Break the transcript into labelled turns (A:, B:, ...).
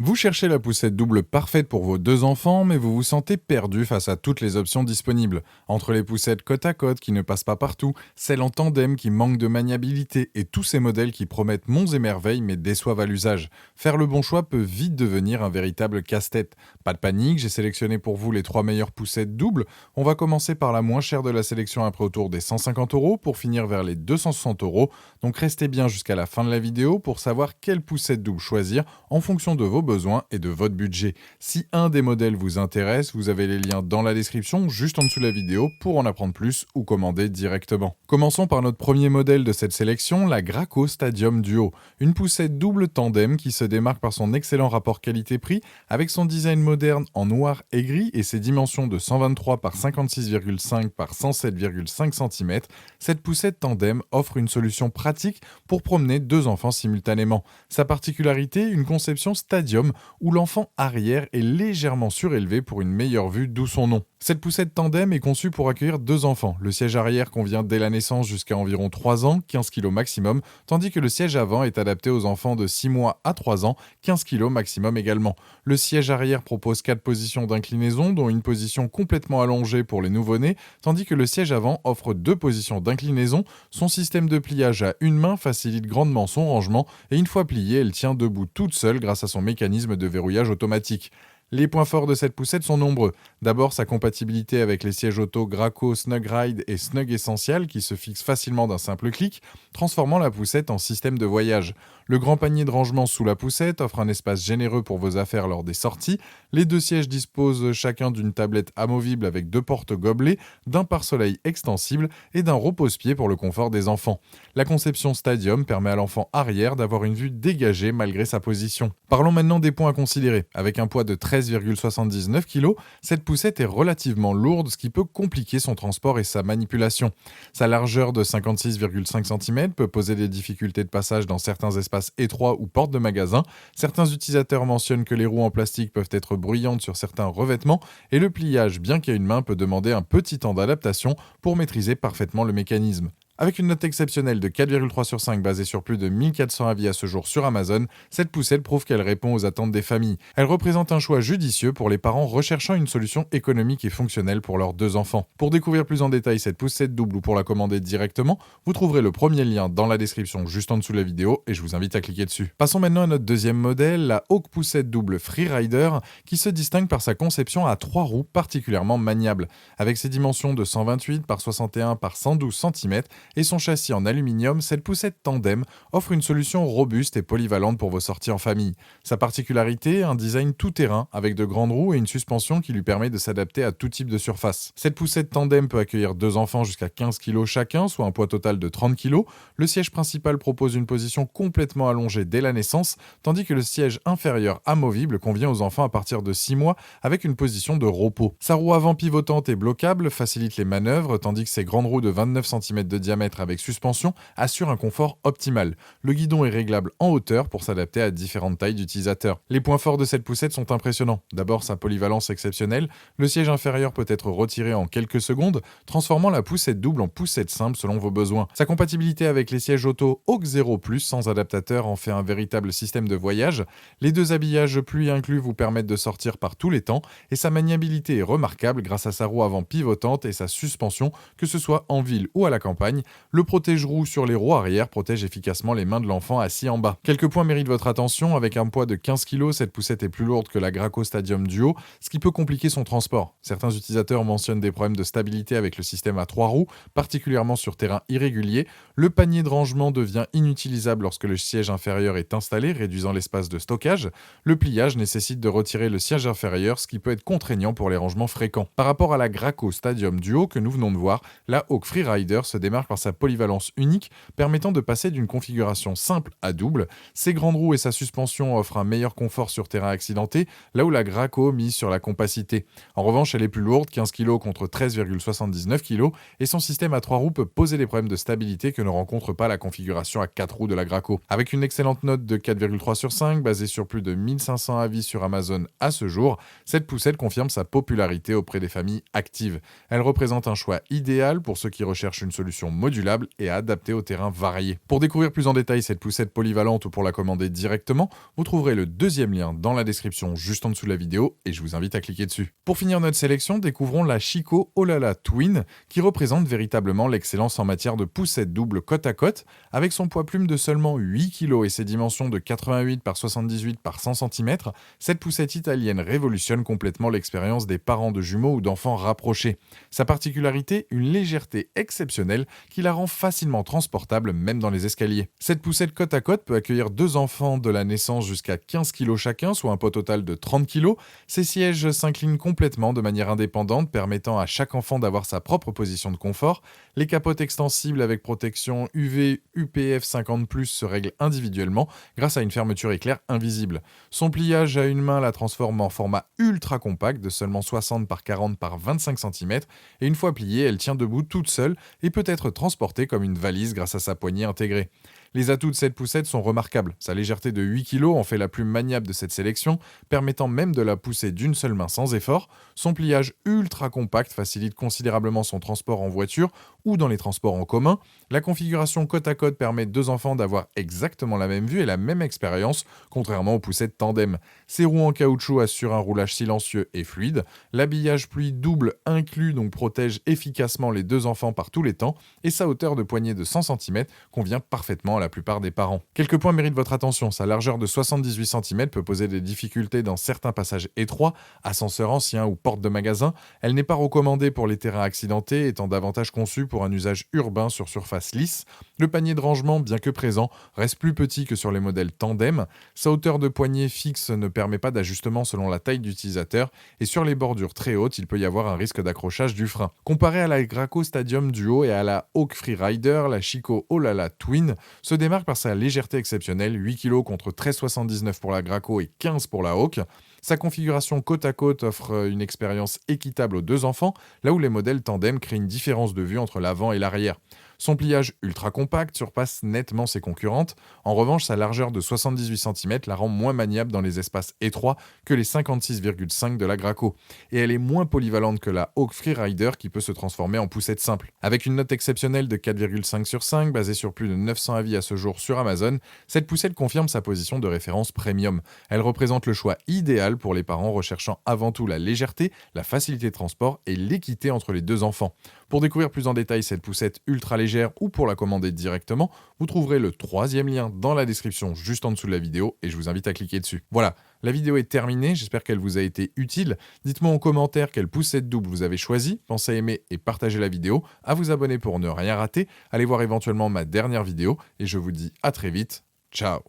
A: Vous cherchez la poussette double parfaite pour vos deux enfants, mais vous vous sentez perdu face à toutes les options disponibles. Entre les poussettes côte à côte qui ne passent pas partout, celles en tandem qui manquent de maniabilité et tous ces modèles qui promettent monts et merveilles mais déçoivent à l'usage. Faire le bon choix peut vite devenir un véritable casse-tête. Pas de panique, j'ai sélectionné pour vous les 3 meilleures poussettes doubles. On va commencer par la moins chère de la sélection après autour des 150 euros pour finir vers les 260 euros. Donc restez bien jusqu'à la fin de la vidéo pour savoir quelle poussette double choisir en fonction de vos besoins et de votre budget. Si un des modèles vous intéresse, vous avez les liens dans la description, juste en dessous de la vidéo, pour en apprendre plus ou commander directement. Commençons par notre premier modèle de cette sélection, la Graco Stadium Duo. Une poussette double tandem qui se démarque par son excellent rapport qualité-prix, avec son design moderne en noir et gris et ses dimensions de 123 par 56,5 par 107,5 cm. Cette poussette tandem offre une solution pratique pour promener deux enfants simultanément. Sa particularité, une conception Stadium où l'enfant arrière est légèrement surélevé pour une meilleure vue, d'où son nom. Cette poussette tandem est conçue pour accueillir deux enfants. Le siège arrière convient dès la naissance jusqu'à environ 3 ans, 15 kg maximum, tandis que le siège avant est adapté aux enfants de 6 mois à 3 ans, 15 kg maximum également. Le siège arrière propose 4 positions d'inclinaison, dont une position complètement allongée pour les nouveau-nés, tandis que le siège avant offre 2 positions d'inclinaison. Son système de pliage à une main facilite grandement son rangement et une fois pliée, elle tient debout toute seule grâce à son mécanisme de verrouillage automatique. Les points forts de cette poussette sont nombreux. D'abord, sa compatibilité avec les sièges auto Graco Snug Ride et Snug Essential qui se fixent facilement d'un simple clic, transformant la poussette en système de voyage. Le grand panier de rangement sous la poussette offre un espace généreux pour vos affaires lors des sorties. Les deux sièges disposent chacun d'une tablette amovible avec 2 portes gobelets, d'un pare-soleil extensible et d'un repose-pied pour le confort des enfants. La conception Stadium permet à l'enfant arrière d'avoir une vue dégagée malgré sa position. Parlons maintenant des points à considérer. Avec un poids de 13,79 kg, cette poussette est relativement lourde, ce qui peut compliquer son transport et sa manipulation. Sa largeur de 56,5 cm peut poser des difficultés de passage dans certains espaces étroits ou portes de magasins. Certains utilisateurs mentionnent que les roues en plastique peuvent être bruyantes sur certains revêtements et le pliage, bien qu'à une main, peut demander un petit temps d'adaptation pour maîtriser parfaitement le mécanisme. Avec une note exceptionnelle de 4,3 sur 5 basée sur plus de 1400 avis à ce jour sur Amazon, cette poussette prouve qu'elle répond aux attentes des familles. Elle représente un choix judicieux pour les parents recherchant une solution économique et fonctionnelle pour leurs deux enfants. Pour découvrir plus en détail cette poussette double ou pour la commander directement, vous trouverez le premier lien dans la description juste en dessous de la vidéo et je vous invite à cliquer dessus. Passons maintenant à notre deuxième modèle, la Hawk poussette double Freerider, qui se distingue par sa conception à 3 roues particulièrement maniable. Avec ses dimensions de 128 par 61 par 112 cm, et son châssis en aluminium, cette poussette tandem offre une solution robuste et polyvalente pour vos sorties en famille. Sa particularité, un design tout-terrain avec de grandes roues et une suspension qui lui permet de s'adapter à tout type de surface. Cette poussette tandem peut accueillir deux enfants jusqu'à 15 kg chacun, soit un poids total de 30 kg. Le siège principal propose une position complètement allongée dès la naissance, tandis que le siège inférieur amovible convient aux enfants à partir de 6 mois avec une position de repos. Sa roue avant pivotante et bloquable facilite les manœuvres, tandis que ses grandes roues de 29 cm de diamètre avec suspension assure un confort optimal. Le guidon est réglable en hauteur pour s'adapter à différentes tailles d'utilisateurs. Les points forts de cette poussette sont impressionnants. D'abord sa polyvalence exceptionnelle, le siège inférieur peut être retiré en quelques secondes, transformant la poussette double en poussette simple selon vos besoins. Sa compatibilité avec les sièges auto Hawk 0+ sans adaptateur en fait un véritable système de voyage. Les 2 habillages pluie inclus vous permettent de sortir par tous les temps et sa maniabilité est remarquable grâce à sa roue avant pivotante et sa suspension, que ce soit en ville ou à la campagne. Le protège-roue sur les roues arrière protège efficacement les mains de l'enfant assis en bas. Quelques points méritent votre attention. Avec un poids de 15 kg, cette poussette est plus lourde que la Graco Stadium Duo, ce qui peut compliquer son transport. Certains utilisateurs mentionnent des problèmes de stabilité avec le système à 3 roues, particulièrement sur terrain irrégulier. Le panier de rangement devient inutilisable lorsque le siège inférieur est installé, réduisant l'espace de stockage. Le pliage nécessite de retirer le siège inférieur, ce qui peut être contraignant pour les rangements fréquents. Par rapport à la Graco Stadium Duo que nous venons de voir, la Hawk Freerider se démarque par sa polyvalence unique, permettant de passer d'une configuration simple à double. Ses grandes roues et sa suspension offrent un meilleur confort sur terrain accidenté, là où la Graco mise sur la compacité. En revanche, elle est plus lourde, 15 kg contre 13,79 kg, et son système à 3 roues peut poser des problèmes de stabilité que ne rencontre pas la configuration à 4 roues de la Graco. Avec une excellente note de 4,3 sur 5, basée sur plus de 1500 avis sur Amazon à ce jour, cette poussette confirme sa popularité auprès des familles actives. Elle représente un choix idéal pour ceux qui recherchent une solution modulable et adaptée aux terrains variés. Pour découvrir plus en détail cette poussette polyvalente ou pour la commander directement, vous trouverez le deuxième lien dans la description juste en dessous de la vidéo et je vous invite à cliquer dessus. Pour finir notre sélection, découvrons la Chico Olala Twin qui représente véritablement l'excellence en matière de poussette double côte à côte. Avec son poids plume de seulement 8 kg et ses dimensions de 88 par 78 par 100 cm, cette poussette italienne révolutionne complètement l'expérience des parents de jumeaux ou d'enfants rapprochés. Sa particularité, une légèreté exceptionnelle qui la rend facilement transportable même dans les escaliers. Cette poussette côte à côte peut accueillir 2 enfants de la naissance jusqu'à 15 kg chacun, soit un poids total de 30 kg. Ses sièges s'inclinent complètement de manière indépendante, permettant à chaque enfant d'avoir sa propre position de confort. Les capotes extensibles avec protection UV UPF 50+ se règlent individuellement grâce à une fermeture éclair invisible. Son pliage à une main la transforme en format ultra compact de seulement 60 par 40 par 25 cm et une fois pliée, elle tient debout toute seule et peut être transportée comme une valise grâce à sa poignée intégrée. Les atouts de cette poussette sont remarquables. Sa légèreté de 8 kg en fait la plus maniable de cette sélection, permettant même de la pousser d'une seule main sans effort. Son pliage ultra compact facilite considérablement son transport en voiture ou dans les transports en commun. La configuration côte à côte permet 2 enfants d'avoir exactement la même vue et la même expérience, contrairement aux poussettes tandem. Ses roues en caoutchouc assurent un roulage silencieux et fluide. L'habillage pluie double inclus donc protège efficacement les 2 enfants par tous les temps et sa hauteur de poignée de 100 cm convient parfaitement à la plupart des parents. Quelques points méritent votre attention. Sa largeur de 78 cm peut poser des difficultés dans certains passages étroits, ascenseurs anciens ou portes de magasins. Elle n'est pas recommandée pour les terrains accidentés, étant davantage conçue pour un usage urbain sur surface lisse. Le panier de rangement, bien que présent, reste plus petit que sur les modèles tandem. Sa hauteur de poignée fixe ne permet pas d'ajustement selon la taille d'utilisateur et sur les bordures très hautes, il peut y avoir un risque d'accrochage du frein. Comparée à la Graco Stadium Duo et à la Hawk Freerider, la Chico Olala Twin se démarque par sa légèreté exceptionnelle, 8 kg contre 13,79 pour la Graco et 15 pour la Hawk. Sa configuration côte à côte offre une expérience équitable aux 2 enfants, là où les modèles tandem créent une différence de vue entre l'avant et l'arrière. Son pliage ultra compact surpasse nettement ses concurrentes. En revanche, sa largeur de 78 cm la rend moins maniable dans les espaces étroits que les 56,5 de la Graco. Et elle est moins polyvalente que la Hawk Freerider qui peut se transformer en poussette simple. Avec une note exceptionnelle de 4,5 sur 5, basée sur plus de 900 avis à ce jour sur Amazon, cette poussette confirme sa position de référence premium. Elle représente le choix idéal pour les parents recherchant avant tout la légèreté, la facilité de transport et l'équité entre les 2 enfants. Pour découvrir plus en détail cette poussette ultra légère ou pour la commander directement, vous trouverez le 3e lien dans la description juste en dessous de la vidéo et je vous invite à cliquer dessus. Voilà, la vidéo est terminée, j'espère qu'elle vous a été utile. Dites-moi en commentaire quelle poussette double vous avez choisi, pensez à aimer et partager la vidéo, à vous abonner pour ne rien rater, allez voir éventuellement ma dernière vidéo et je vous dis à très vite, ciao.